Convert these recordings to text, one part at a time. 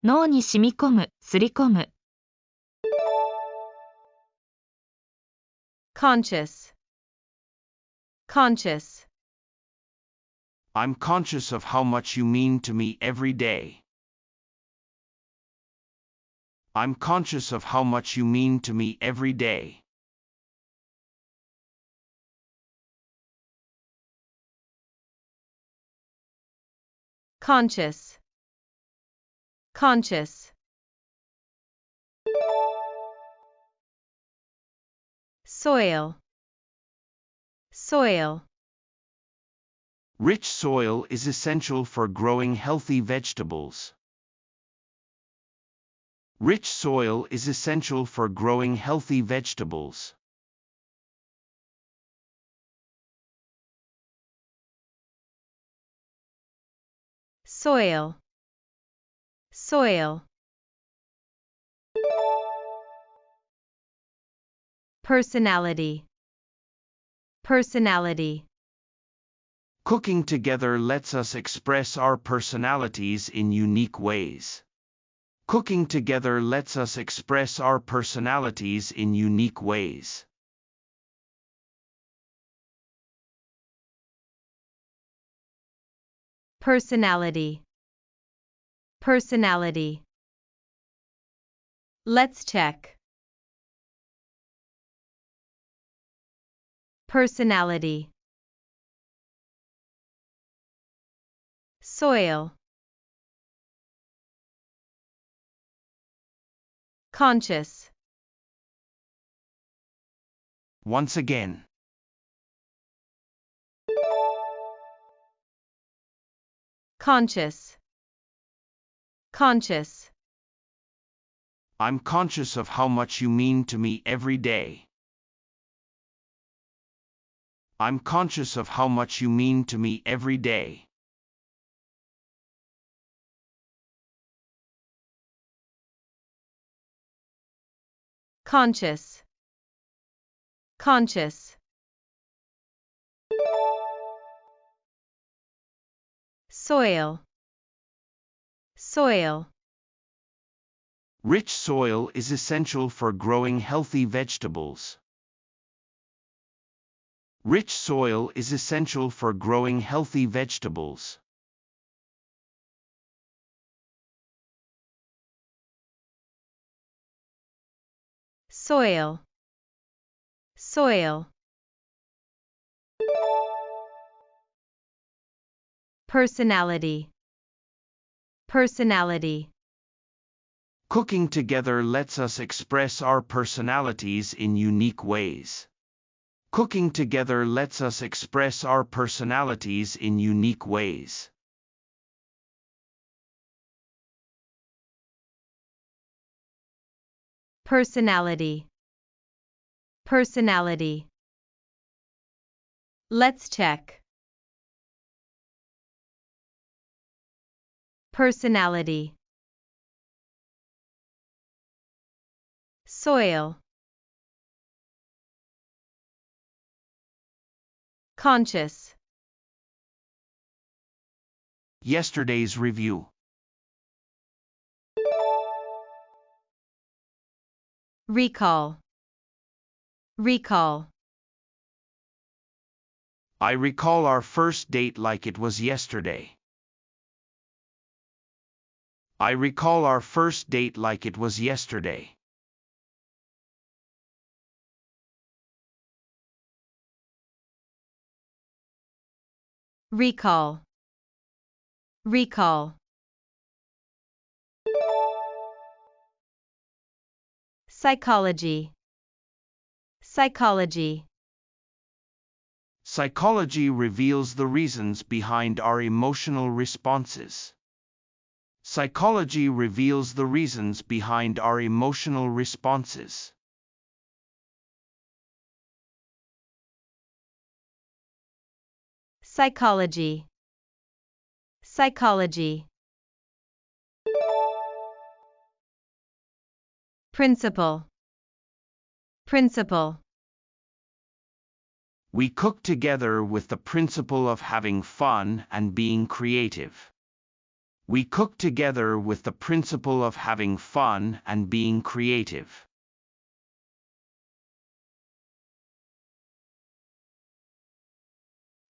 脳に染み込む、すり込む。conscious, conscious, I'm conscious of how much you mean to me every day. I'm conscious of how much you mean to me every day. conscious, conscious, soil, soil, Rich soil is essential for growing healthy vegetables. Rich soil is essential for growing healthy vegetables. soil, soil, personality, personality, Cooking together lets us express our personalities in unique ways. Cooking together lets us express our personalities in unique ways. personality, personality. Let's check. personality, soil, conscious, Once again. conscious, conscious, I'm conscious of how much you mean to me every day. I'm conscious of how much you mean to me every day. conscious, conscious, soil, soil, Rich soil is essential for growing healthy vegetables. Rich soil is essential for growing healthy vegetables. soil, soil, personality, personality, Cooking together lets us express our personalities in unique ways. Cooking together lets us express our personalities in unique ways. personality, personality. Let's check. personality, soil, conscious, Yesterday's review. recall, recall, I recall our first date like it was yesterday. I recall our first date like it was yesterday. recall, recall, psychology, psychology, Psychology reveals the reasons behind our emotional responses. Psychology reveals the reasons behind our emotional responses. psychology, psychology, principle, principle, We cook together with the principle of having fun and being creative. We cook together with the principle of having fun and being creative.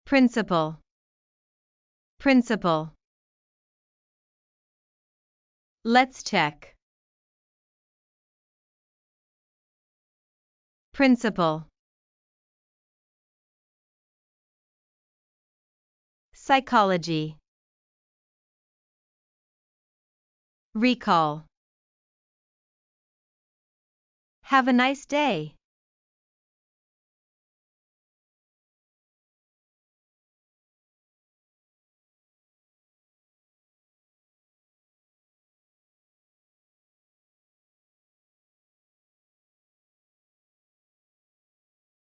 Principle. Principle. Let's check. Principle. Psychology. Recall. Have a nice day.